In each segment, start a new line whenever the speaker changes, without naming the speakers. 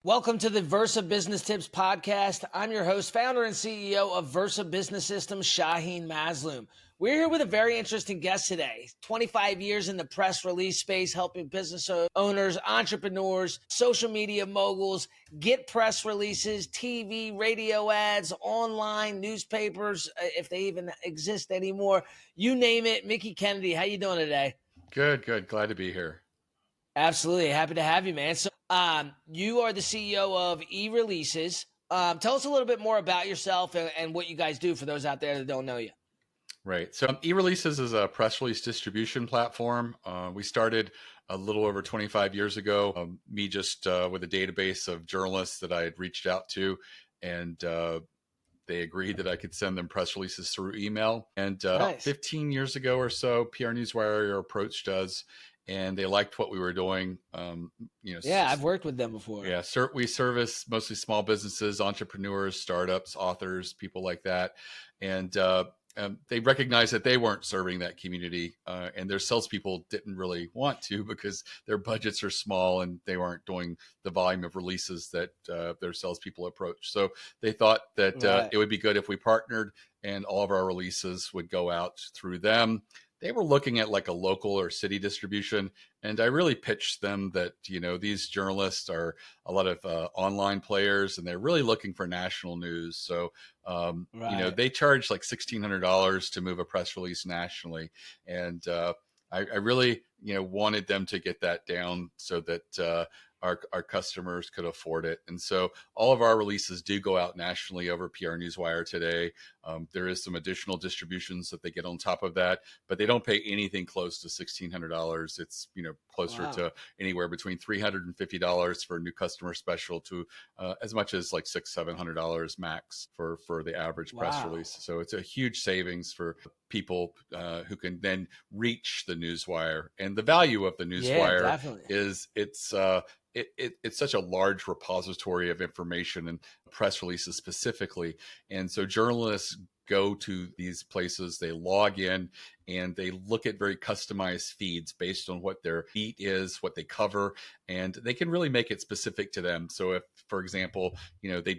Welcome to the Versa Business Tips Podcast. I'm your host, founder and CEO of Versa Business Systems, Shaheen Mazloom. We're here with a very interesting guest today. 25 years in the press release space, helping business owners, entrepreneurs, social media moguls get press releases, TV, radio ads, online, newspapers, if they even exist anymore. You name it. Mickie Kennedy, how you doing today?
Good. Glad to be here.
Absolutely. Happy to have you, man. So you are the CEO of eReleases. Tell us a little bit more about yourself and what you guys do for those out there that don't know you.
Right. So eReleases is a press release distribution platform. We started a little over 25 years ago, me just with a database of journalists that I had reached out to, and they agreed that I could send them press releases through email. And
Nice.
15 years ago or so, PR Newswire approached us, and they liked what we were doing.
Yeah, I've worked with them before.
Yeah, we service mostly small businesses, entrepreneurs, startups, authors, people like that. And they recognized that they weren't serving that community, and their salespeople didn't really want to because their budgets are small and they weren't doing the volume of releases that their salespeople approach. So they thought that it would be good if we partnered and all of our releases would go out through them. They were looking at like a local or city distribution. And I really pitched them that, these journalists are a lot of online players and they're really looking for national news. So, they charge like $1,600 to move a press release nationally. And I really, wanted them to get that down so that our customers could afford it. And so all of our releases do go out nationally over PR Newswire today. There is some additional distributions that they get on top of that, but they don't pay anything close to $1,600. It's, closer to anywhere between $350 for a new customer special to as much as like $600-700 max for the average press release. So it's a huge savings for people who can then reach the newswire. And the value of the newswire is it's such a large repository of information and press releases specifically. And so journalists go to these places, they log in, and they look at very customized feeds based on what their beat is, what they cover, and they can really make it specific to them. So if, for example, they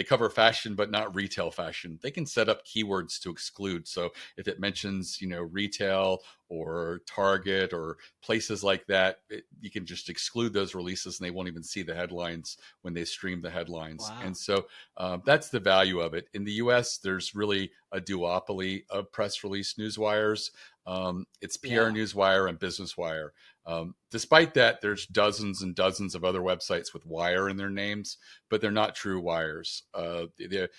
cover fashion, but not retail fashion, they can set up keywords to exclude. So if it mentions, retail or Target or places like that, you can just exclude those releases and they won't even see the headlines when they stream the headlines. And so that's the value of it. In the US, there's really a duopoly of press release newswires. It's PR Newswire and Business Wire. Despite that, there's dozens and dozens of other websites with wire in their names, but they're not true wires. They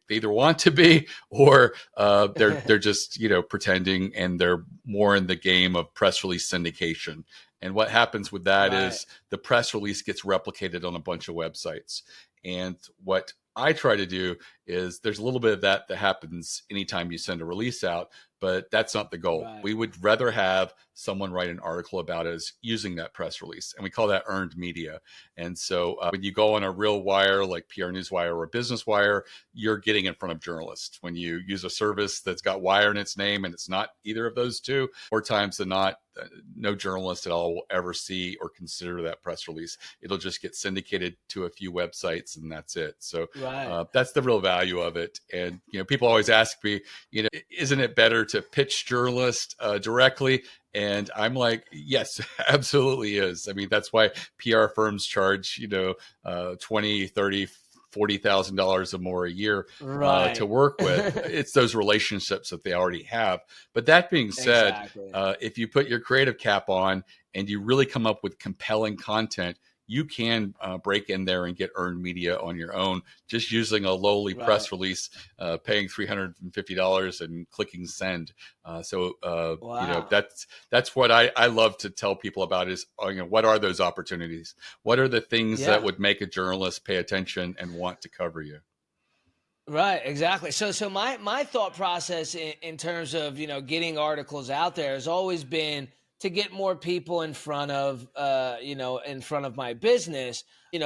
either want to be or they're just pretending, and they're more in the game of press release syndication. And what happens with that is the press release gets replicated on a bunch of websites. And what I try to do is there's a little bit of that happens anytime you send a release out, but that's not the goal. We would rather have someone write an article about us using that press release, and we call that earned media. And so when you go on a real wire like PR Newswire or Business Wire, you're getting in front of journalists. When you use a service that's got wire in its name and it's not either of those two, more times than not, no journalist at all will ever see or consider that press release. It'll just get syndicated to a few websites and that's it. So that's the real value of it. And, people always ask me, isn't it better to pitch journalists directly? And I'm like, yes, absolutely is. I mean, that's why PR firms charge, $20,000, $30,000, $40,000 or more a year to work with. It's those relationships that they already have. But that being said, if you put your creative cap on and you really come up with compelling content, you can break in there and get earned media on your own, just using a lowly press release, paying $350 and clicking send. That's what I love to tell people about is, what are those opportunities? What are the things that would make a journalist pay attention and want to cover you?
Right, exactly. So my thought process in terms of, getting articles out there has always been to get more people in front of, in front of my business,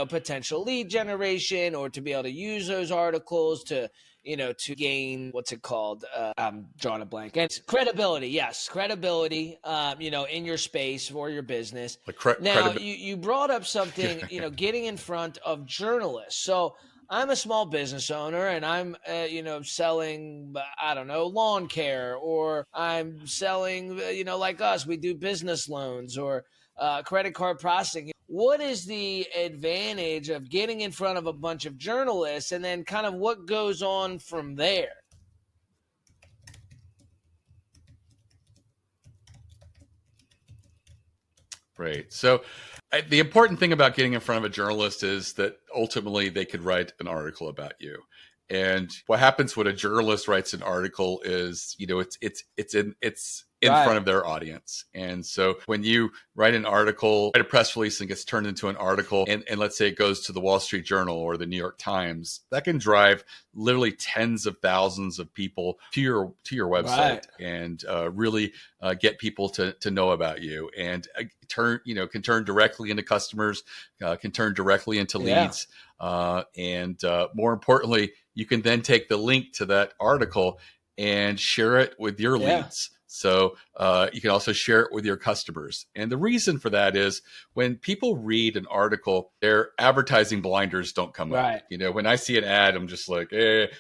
potential lead generation, or to be able to use those articles to, to gain, what's it called? I'm drawing a blank. It's credibility. Yes. Credibility, in your space or your business.
Like
Now you brought up something, getting in front of journalists. So I'm a small business owner, and I'm, selling, I don't know, lawn care, or I'm selling, like us, we do business loans or credit card processing. What is the advantage of getting in front of a bunch of journalists, and then kind of what goes on from there?
Right. So the important thing about getting in front of a journalist is that ultimately they could write an article about you. And what happens when a journalist writes an article is, it's in
Right.
front of their audience. And so when you write an article, write a press release and gets turned into an article, and let's say it goes to the Wall Street Journal or the New York Times, that can drive literally tens of thousands of people to your website,
Right.
and really get people to know about you, and can turn directly into customers, can turn directly into leads. And more importantly, you can then take the link to that article and share it with your leads. So you can also share it with your customers. And the reason for that is when people read an article, their advertising blinders don't come up. When I see an ad, I'm just like,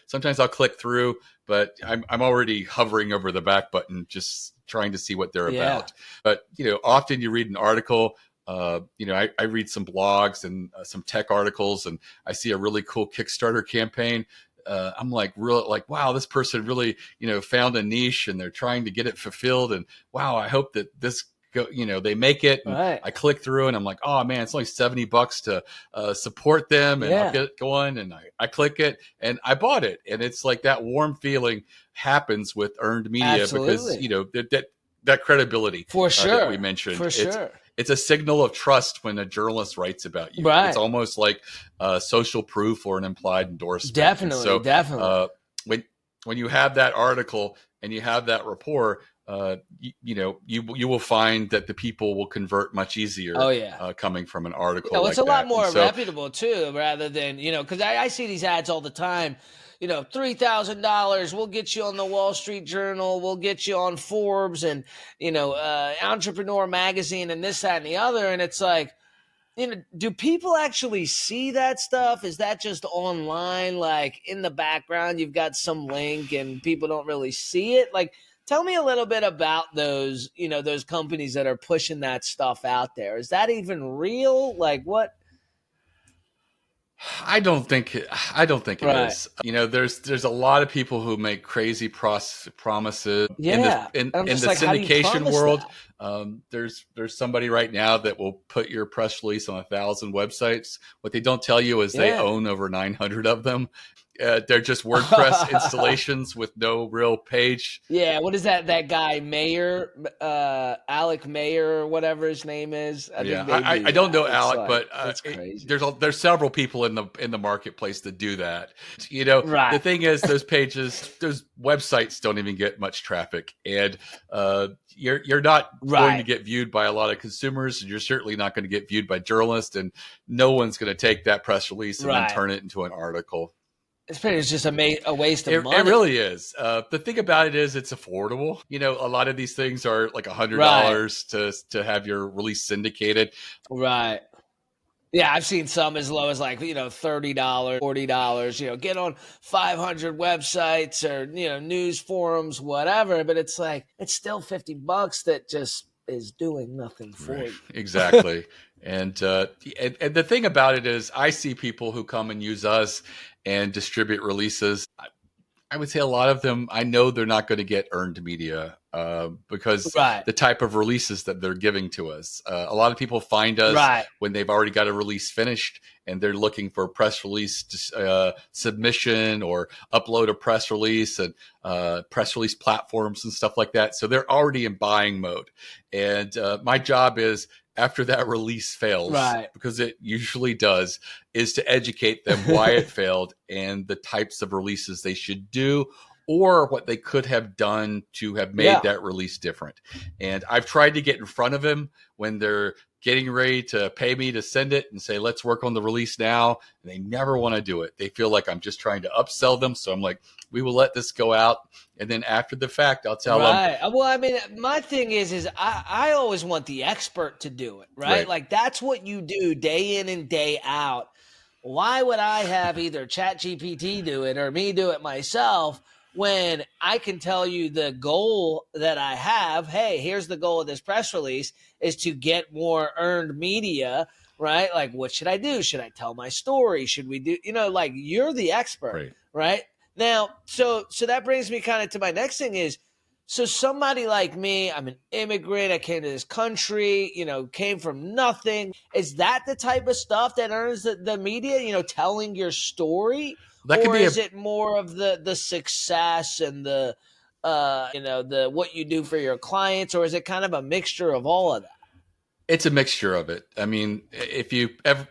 sometimes I'll click through, but I'm already hovering over the back button, just trying to see what they're about. But, often you read an article, I read some blogs and some tech articles, and I see a really cool Kickstarter campaign. I'm like, wow, this person really, found a niche and they're trying to get it fulfilled. And wow, I hope that this, they make it. And I click through and I'm like, oh man, it's only $70 to support them, and I'll get it going. And I click it and I bought it. And it's like that warm feeling happens with earned media.
Absolutely.
Because, that credibility
for sure
that we mentioned,
for sure.
It's a signal of trust when a journalist writes about you. It's almost like social proof or an implied endorsement.
Definitely.
When you have that article and you have that rapport, you will find that the people will convert much easier. Coming from an article.
It's a lot more reputable too, rather than, because I see these ads all the time. $3,000, we'll get you on the Wall Street Journal, we'll get you on Forbes and, Entrepreneur Magazine and this, that, and the other. And it's like, do people actually see that stuff? Is that just online? Like in the background, you've got some link and people don't really see it? Like, tell me a little bit about those, those companies that are pushing that stuff out there. Is that even real? Like what?
I don't think it is. There's a lot of people who make crazy promises in the syndication world. There's somebody right now that will put your press release on 1,000 websites. What they don't tell you is they own over 900 of them. They're just WordPress installations with no real page.
What is that guy, Mayer, Alec Mayer, or whatever his name is?
I don't know Alec, but there's several people in the marketplace that do that. The thing is, those websites don't even get much traffic, and you're not going to get viewed by a lot of consumers, and you're certainly not going to get viewed by journalists, and no one's going to take that press release and then turn it into an article.
It's just a waste of money.
It really is. The thing about it is it's affordable. A lot of these things are like $100 to have your release syndicated.
Right. Yeah, I've seen some as low as like, $30, $40, get on 500 websites or, news forums, whatever. But it's like, it's still $50 that just is doing nothing for you.
Exactly. And the thing about it is I see people who come and use us and distribute releases. I would say a lot of them, I know they're not going to get earned media because the type of releases that they're giving to us. A lot of people find us when they've already got a release finished and they're looking for a press release submission or upload a press release and press release platforms and stuff like that. So they're already in buying mode. And my job is, after that release fails, because it usually does, is to educate them why it failed and the types of releases they should do or what they could have done to have made that release different. And I've tried to get in front of them when they're getting ready to pay me to send it and say, let's work on the release now. And they never want to do it. They feel like I'm just trying to upsell them. So I'm like, we will let this go out. And then after the fact, I'll tell them.
Well, I mean, my thing is I always want the expert to do it, right? Like that's what you do day in and day out. Why would I have either ChatGPT do it or me do it myself when I can tell you the goal that I have? Hey, here's the goal of this press release is to get more earned media, right? Like, what should I do? Should I tell my story? Should we do, like you're the expert, right? Now, so that brings me kind of to my next thing is, so somebody like me, I'm an immigrant. I came to this country, came from nothing. Is that the type of stuff that earns the media, telling your story? Or is it more of the success and the what you do for your clients? Or is it kind of a mixture of all of that?
It's a mixture of it. I mean, if you ever,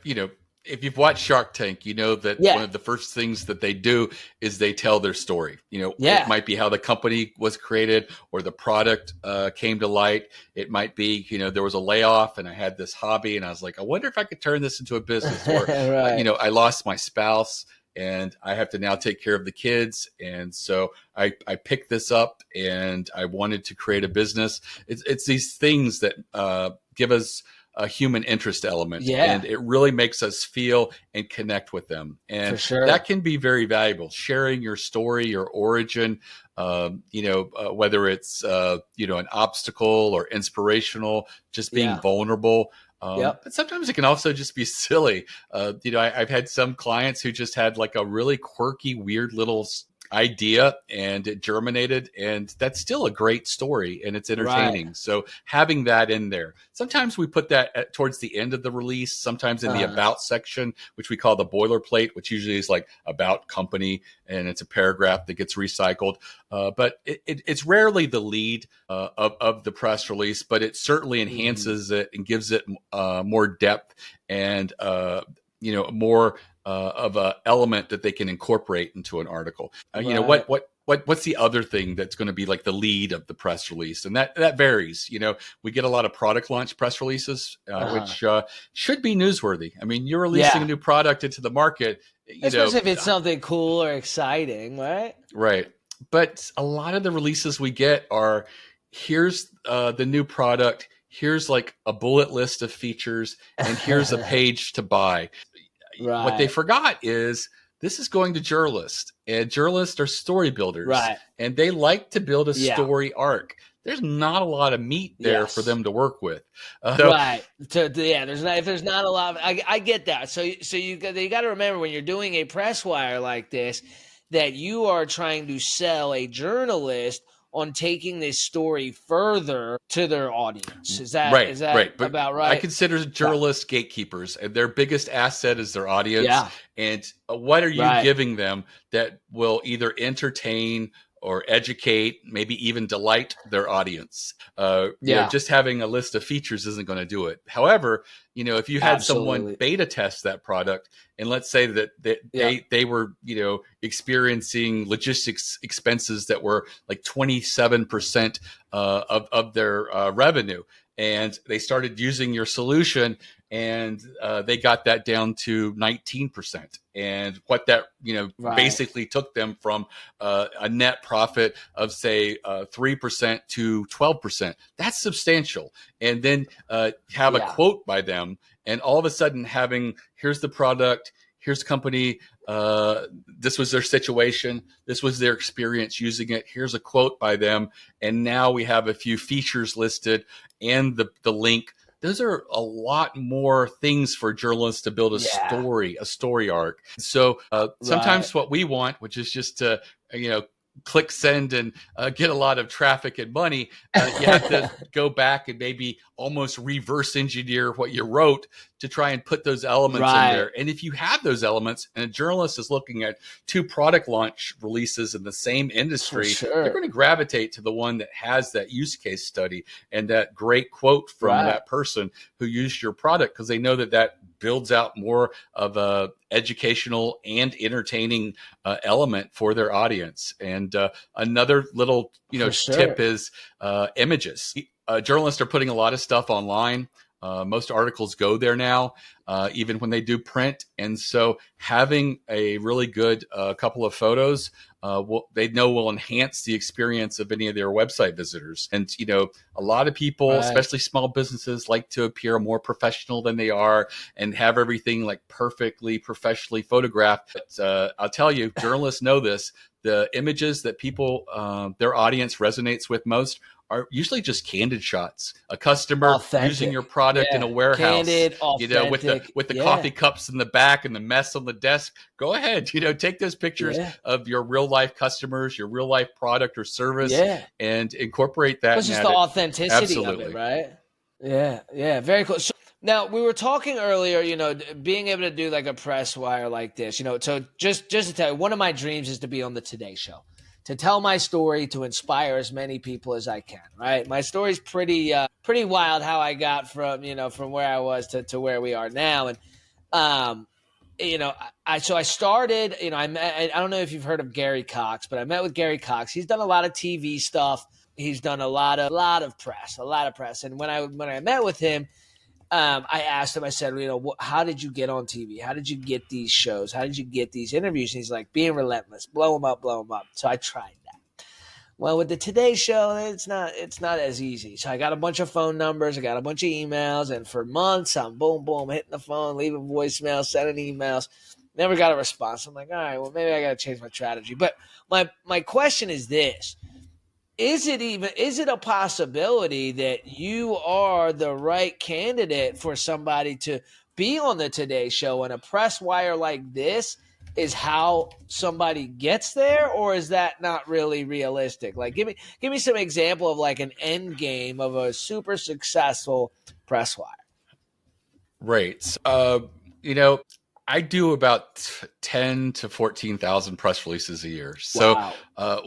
if you've watched Shark Tank, you know that one of the first things that they do is they tell their story. It might be how the company was created or the product came to light. It might be, there was a layoff and I had this hobby and I was like, I wonder if I could turn this into a business. Or, I lost my spouse and I have to now take care of the kids. And so I picked this up and I wanted to create a business. It's these things that give us a human interest element, and it really makes us feel and connect with them. And that can be very valuable. Sharing your story, your origin, whether it's, an obstacle or inspirational, just being vulnerable. But sometimes it can also just be silly. I've had some clients who just had like a really quirky, weird little idea and it germinated, and that's still a great story and it's entertaining. So having that in there, sometimes we put that towards the end of the release, sometimes in the about section, which we call the boilerplate, which usually is like about company and it's a paragraph that gets recycled. But it's rarely the lead of the press release, but it certainly enhances it and gives it more depth and more of a element that they can incorporate into an article. What's the other thing that's going to be like the lead of the press release? And that varies. We get a lot of product launch press releases, which should be newsworthy. I mean, you're releasing a new product into the market,
especially if it's something cool or exciting, right?
Right. But a lot of the releases we get are, here's the new product. Here's like a bullet list of features, and here's a page to buy. What they forgot is this is going to journalists, and journalists are story builders, and they like to build a story arc. There's not a lot of meat there for them to work with. There's not a lot.
I get that. So you got to remember when you're doing a press wire like this, that you are trying to sell a journalist on taking this story further to their audience. Is that about right?
I consider journalists gatekeepers, and their biggest asset is their audience. And what are you giving them that will either entertain or educate, maybe even delight their audience? Just having a list of features isn't going to do it. However, if you had someone beta test that product, and let's say that they were, experiencing logistics expenses that were like 27% of their revenue, and they started using your solution, and they got that down to 19%. And what that, basically took them from a net profit of, say, 3% to 12%. That's substantial. And then have a quote by them, and all of a sudden having, here's the product, here's the company, this was their situation, this was their experience using it, here's a quote by them, and now we have a few features listed and the link. Those are a lot more things for journalists to build a story arc. So sometimes what we want, which is just to, click send and get a lot of traffic and money, you have to go back and maybe almost reverse engineer what you wrote to try and put those elements in there. And if you have those elements and a journalist is looking at two product launch releases in the same industry, they're going to gravitate to the one that has that use case study and that great quote from that person who used your product, because they know that builds out more of a educational and entertaining element for their audience. And another little
For sure.
tip is images. Journalists are putting a lot of stuff online. Most articles go there now, even when they do print. And so having a really good couple of photos, they know will enhance the experience of any of their website visitors. And, a lot of people,
Right.
especially small businesses, like to appear more professional than they are and have everything like perfectly professionally photographed. But I'll tell you, journalists know this. The images that people, their audience resonates with most are usually just candid shots. A customer
Authentic.
using your product in a warehouse,
Candid, authentic.
with the coffee cups in the back and the mess on the desk. Go ahead, take those pictures of your real life customers, your real life product or service, and incorporate that.
It's just the authenticity of it,
Absolutely.
right? Yeah, very cool. So, now, we were talking earlier, being able to do like a press wire like this, so just to tell you, one of my dreams is to be on the Today Show, to tell my story, to inspire as many people as I can, right? My story's pretty wild how I got from where I was to where we are now. And, I started, I don't know if you've heard of Gary Cox, but I met with Gary Cox. He's done a lot of TV stuff. He's done a lot of press. And when I met with him, I asked him, I said, how did you get on TV? How did you get these shows? How did you get these interviews? And he's like, being relentless, blow them up. So I tried that. Well, with the Today Show, it's not as easy. So I got a bunch of phone numbers. I got a bunch of emails. And for months, I'm boom, hitting the phone, leaving voicemails, sending emails. Never got a response. I'm like, all right, well, maybe I got to change my strategy. But my question is this. Is it a possibility that you are the right candidate for somebody to be on the Today Show, and a press wire like this is how somebody gets there, or is that not really realistic? Like, give me some example of like an end game of a super successful press wire.
Right. I do about 10 to 14,000 press releases a year. So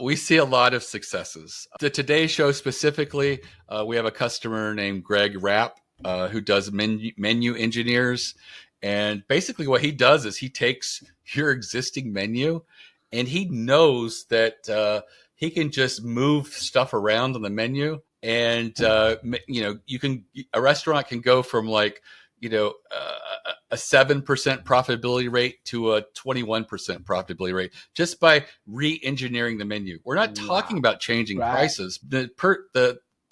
we see a lot of successes. The Today Show specifically, we have a customer named Greg Rapp who does menu engineers. And basically what he does is he takes your existing menu and he knows that he can just move stuff around on the menu. And, a restaurant can go from like, a 7% profitability rate to a 21% profitability rate just by re-engineering the menu. We're not talking about changing prices.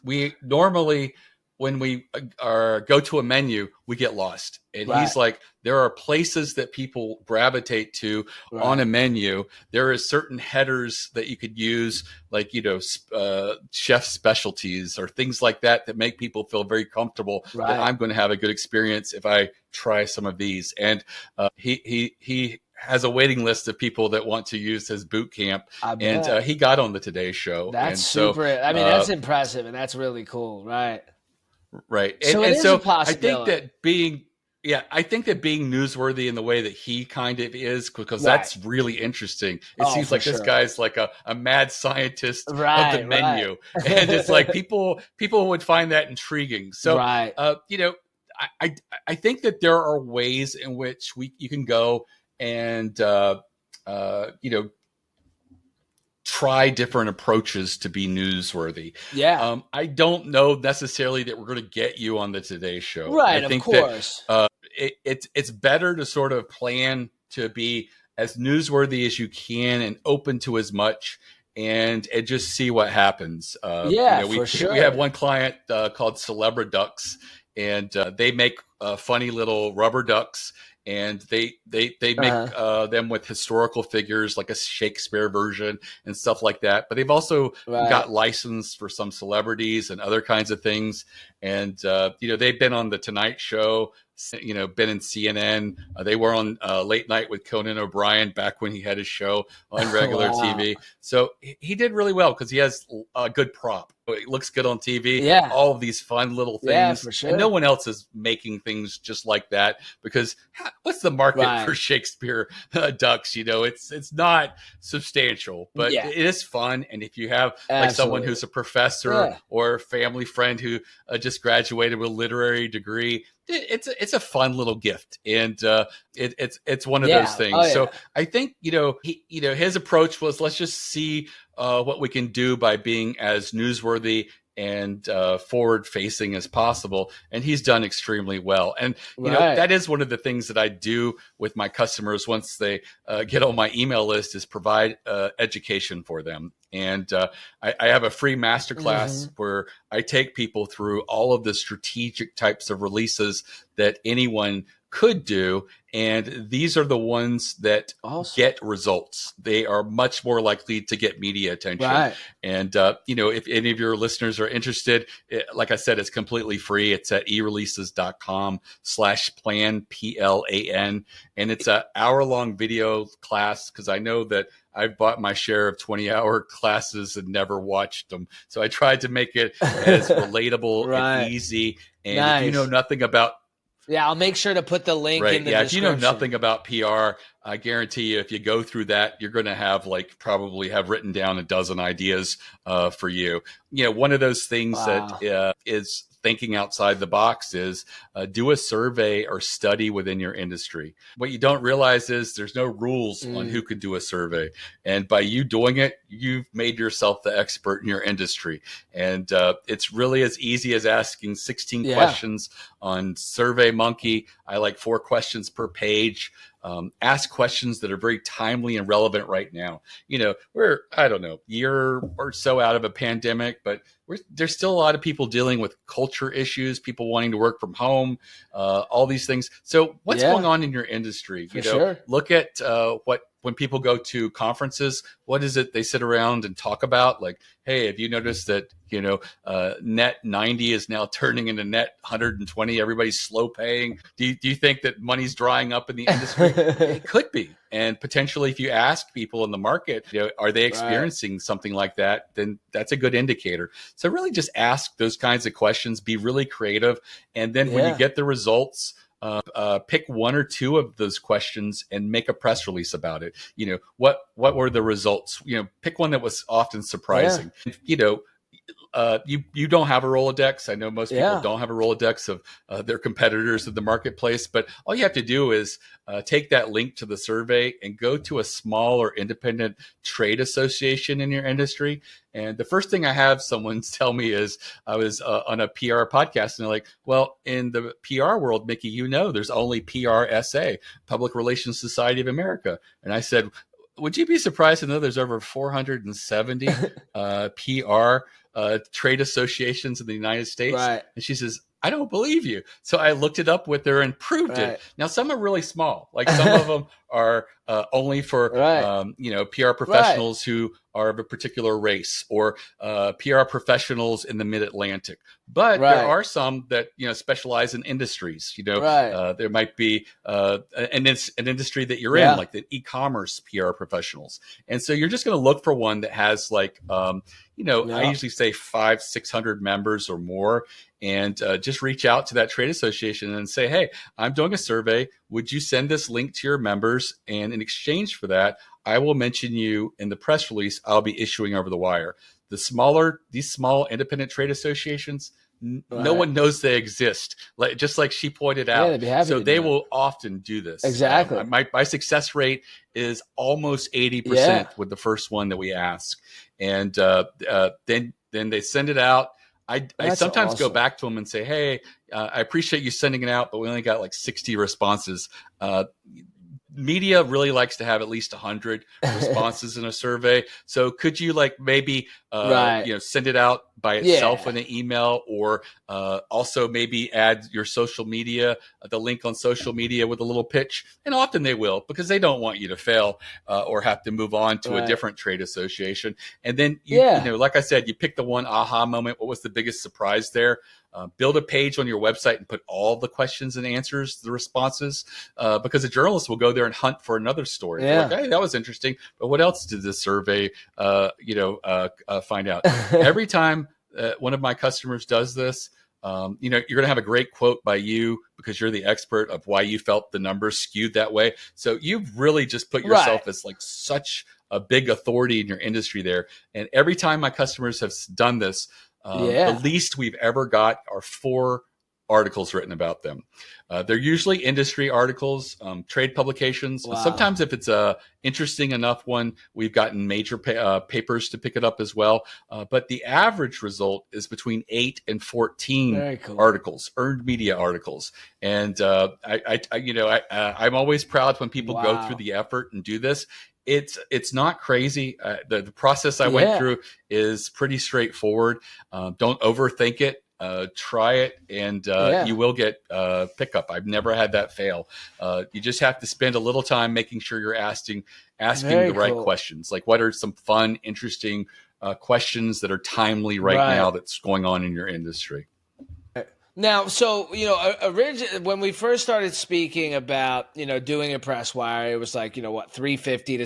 We normally, when we go to a menu, we get lost. And he's like, there are places that people gravitate to on a menu. There are certain headers that you could use, like, chef specialties or things like that make people feel very comfortable that I'm going to have a good experience if I try some of these. And he has a waiting list of people that want to use his boot camp. And he got on the Today Show.
That's super. I mean, that's impressive, and that's really cool. Right.
So I think that being newsworthy in the way that he kind of is, because that's really interesting. It seems like this guy's like a mad scientist of the menu. And it's like people would find that intriguing. So, I think that there are ways in which you can go and, try different approaches to be newsworthy. I don't know necessarily that we're going to get you on the Today Show.
Right,
I think
of course.
That it's better to sort of plan to be as newsworthy as you can and open to as much, and just see what happens.
For sure.
We have one client called Celebra Ducks, and they make funny little rubber ducks. And they make them with historical figures, like a Shakespeare version and stuff like that. But they've also got licensed for some celebrities and other kinds of things. And, they've been on The Tonight Show, been in CNN. They were on Late Night with Conan O'Brien back when he had his show on regular TV. So he did really well because he has a good prop. it looks good on TV.
Yeah.
All of these fun little
Yeah,
things.
for sure.
And no one else is making things just like that, because what's the market
Right.
for Shakespeare ducks? It's not substantial, but
Yeah.
it is fun. And if you have like someone who's a professor or a family friend who just graduated with a literary degree, it's a fun little gift, and it's one of those things. So I think his approach was, let's just see what we can do by being as newsworthy and forward facing as possible, and he's done extremely well. And that is one of the things that I do with my customers once they get on my email list, is provide education for them. And I have a free masterclass where I take people through all of the strategic types of releases that anyone could do. And these are the ones that get results. They are much more likely to get media attention. Right. And, if any of your listeners are interested, like I said, it's completely free. It's at eReleases.com/plan, PLAN. And it's an hour-long video class, because I know that I've bought my share of 20-hour classes and never watched them. So I tried to make it as relatable and easy. And if you know nothing about
I'll make sure to put the link in the description.
If you know nothing about PR, I guarantee you, if you go through that, you're going to have probably have written down a dozen ideas for you. One of those things that is thinking outside the box is do a survey or study within your industry. What you don't realize is there's no rules on who can do a survey. And by you doing it, you've made yourself the expert in your industry. And it's really as easy as asking 16 questions on SurveyMonkey. I like 4 questions per page. Ask questions that are very timely and relevant right now. We're, I don't know, year or so out of a pandemic, but there's still a lot of people dealing with culture issues, people wanting to work from home, all these things. So what's going on in your industry? Look at when people go to conferences, what is it they sit around and talk about? Like, hey, have you noticed that, net 90 is now turning into net 120? Everybody's slow paying. Do you think that money's drying up in the industry? It could be. And potentially, if you ask people in the market, are they experiencing something like that? Then that's a good indicator. So really just ask those kinds of questions, be really creative. And then when you get the results, pick 1 or 2 of those questions and make a press release about it. What were the results? Pick one that was often surprising. You don't have a Rolodex. I know most people don't have a Rolodex of their competitors in the marketplace, but all you have to do is take that link to the survey and go to a small or independent trade association in your industry. And the first thing I have someone tell me is, I was on a PR podcast, and they're like, well, in the PR world, Mickie, there's only PRSA, Public Relations Society of America. And I said, would you be surprised to know there's over 470 PR trade associations in the United States? Right. And she says, I don't believe you. So I looked it up with her and proved it. Now, some are really small. Like some of them are only for, PR professionals who are of a particular race, or PR professionals in the mid-Atlantic. But there are some that, specialize in industries. There might be an industry that you're in, like the e-commerce PR professionals. And so you're just going to look for one that has I usually say 500-600 members or more. And just reach out to that trade association and say, hey, I'm doing a survey. Would you send this link to your members? And in exchange for that, I will mention you in the press release I'll be issuing over the wire. These small independent trade associations, no one knows they exist. Just like she pointed out. So they will often do this.
Exactly.
My success rate is almost 80% with the first one that we ask. And then they send it out. I sometimes go back to them and say, hey, I appreciate you sending it out, but we only got 60 responses. Media really likes to have at least 100 responses in a survey. So could you maybe send it out by itself in an email, or also maybe add your social media, the link on social media with a little pitch? And often they will, because they don't want you to fail or have to move on to a different trade association. And then like I said, you pick the one aha moment. What was the biggest surprise there? Build a page on your website and put all the questions and answers, the responses, because a journalist will go there and hunt for another story. Like, hey, that was interesting, but what else did this survey, find out? Every time one of my customers does this, you're going to have a great quote by you because you're the expert of why you felt the numbers skewed that way. So you've really just put yourself as like such a big authority in your industry there. And every time my customers have done this, the least we've ever got are 4 articles written about them. They're usually industry articles, trade publications.
Wow.
Sometimes if it's a interesting enough one, we've gotten major papers to pick it up as well. But the average result is between 8 and 14 articles, earned media articles. And I'm always proud when people go through the effort and do this. It's not crazy. The process I went through is pretty straightforward. Don't overthink it. Try it, and you will get pickup. I've never had that fail. You just have to spend a little time making sure you're asking the right questions. Like, what are some fun, interesting questions that are timely right now that's going on in your industry?
Now, so, originally when we first started speaking about, doing a press wire, it was like, $350 to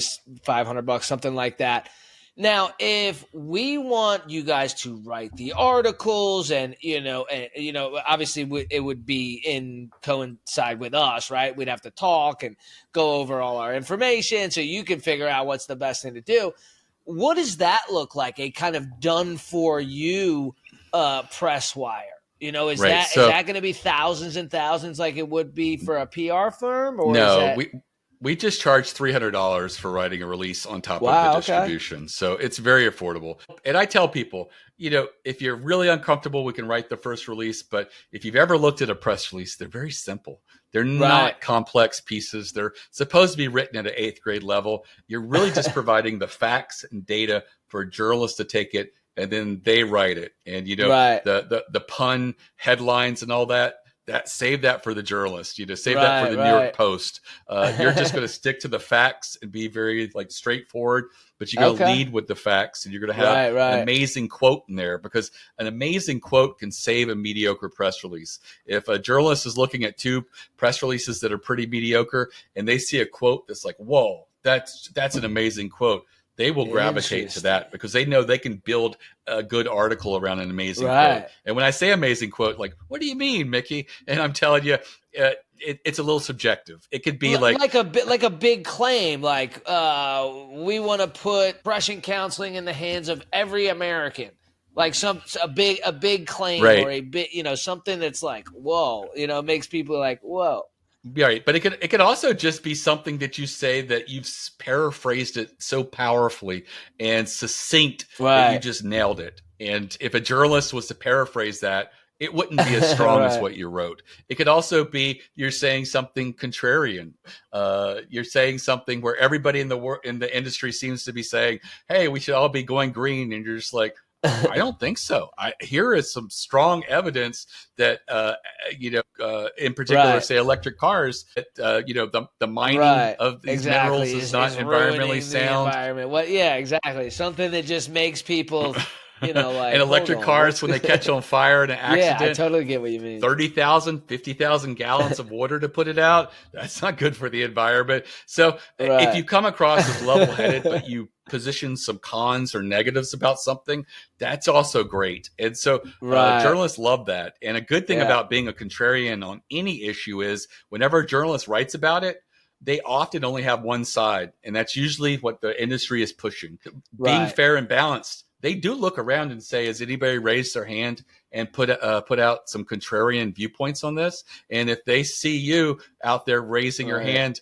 $500, something like that. Now, if we want you guys to write the articles and obviously it would be coincide with us, right? We'd have to talk and go over all our information so you can figure out what's the best thing to do. What does that look like? A kind of done for you press wire? Is that going to be thousands and thousands like it would be for a PR firm? Or
no, we just charge $300 for writing a release on top of the distribution. Okay. So it's very affordable. And I tell people, if you're really uncomfortable, we can write the first release. But if you've ever looked at a press release, they're very simple. They're not complex pieces. They're supposed to be written at an 8th grade level. You're really just providing the facts and data for a journalist to take it, and then they write it. And, the pun headlines and all that, save that for the journalist, save that for the New York Post. You're just going to stick to the facts and be very straightforward, but you're going to lead with the facts, and you're going to have an amazing quote in there, because an amazing quote can save a mediocre press release. If a journalist is looking at 2 press releases that are pretty mediocre and they see a quote that's like, whoa, that's an amazing quote, they will gravitate to that because they know they can build a good article around an amazing quote. And when I say amazing quote, like, what do you mean, Mickie? And I'm telling you, it's a little subjective. It could be like a big claim, like we want to put depression counseling in the hands of every American. Like a big claim, or a bit, something that's like, whoa, makes people like, whoa. Right, but it could also just be something that you say that you've paraphrased it so powerfully and succinct that you just nailed it. And if a journalist was to paraphrase that, it wouldn't be as strong as what you wrote. It could also be you're saying something contrarian. You're saying something where everybody in the industry seems to be saying, "Hey, we should all be going green," and you're just like, I don't think so. Here is some strong evidence that, in particular, say electric cars, that, the mining of these minerals is not environmentally sound.
Environment. Exactly. Something that just makes people, like,
and electric cars, when they catch on fire in an accident,
I totally get what you mean.
30,000, 50,000 gallons of water to put it out. That's not good for the environment. So if you come across as level-headed, but you position some cons or negatives about something, that's also great. And so journalists love that. And a good thing about being a contrarian on any issue is whenever a journalist writes about it, they often only have one side. And that's usually what the industry is pushing. Being fair and balanced, they do look around and say, has anybody raised their hand and put out some contrarian viewpoints on this? And if they see you out there raising your hand,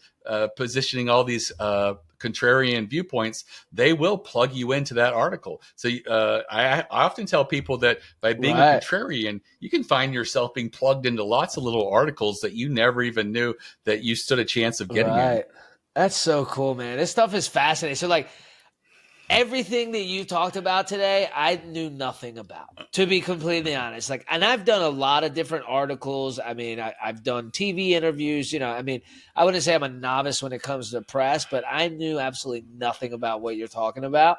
positioning all these contrarian viewpoints, they will plug you into that article. So I often tell people that by being a contrarian, you can find yourself being plugged into lots of little articles that you never even knew that you stood a chance of getting in.
That's so cool, man. This stuff is fascinating. So everything that you talked about today, I knew nothing about, to be completely honest. And I've done a lot of different articles. I mean, I've done TV interviews. I wouldn't say I'm a novice when it comes to press, but I knew absolutely nothing about what you're talking about.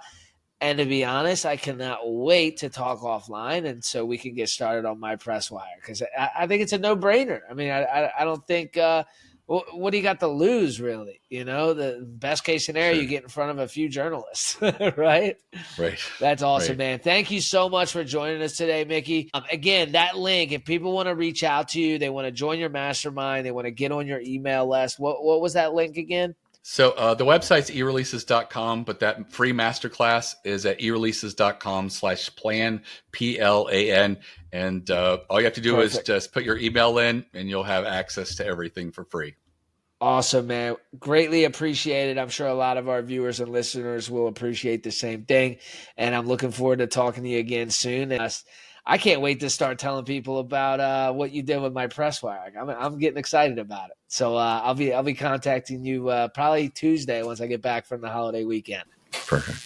And to be honest, I cannot wait to talk offline, and so we can get started on my press wire, because I think it's a no-brainer. I mean, I don't think what do you got to lose, really? The best case scenario,
Sure.
you get in front of a few journalists, right?
Right.
That's awesome,
Right.
man. Thank you so much for joining us today, Mickie. Again, that link, if people want to reach out to you, they want to join your mastermind, they want to get on your email list, what was that link again?
So the website's eReleases.com, but that free masterclass is at eReleases.com/plan, PLAN. And all you have to do is
Perfect.
just put your email in and you'll have access to everything for free.
Awesome, man. Greatly appreciated. I'm sure a lot of our viewers and listeners will appreciate the same thing. And I'm looking forward to talking to you again soon. And I can't wait to start telling people about what you did with my press wire. I'm getting excited about it. So I'll be contacting you probably Tuesday once I get back from the holiday weekend.
Perfect.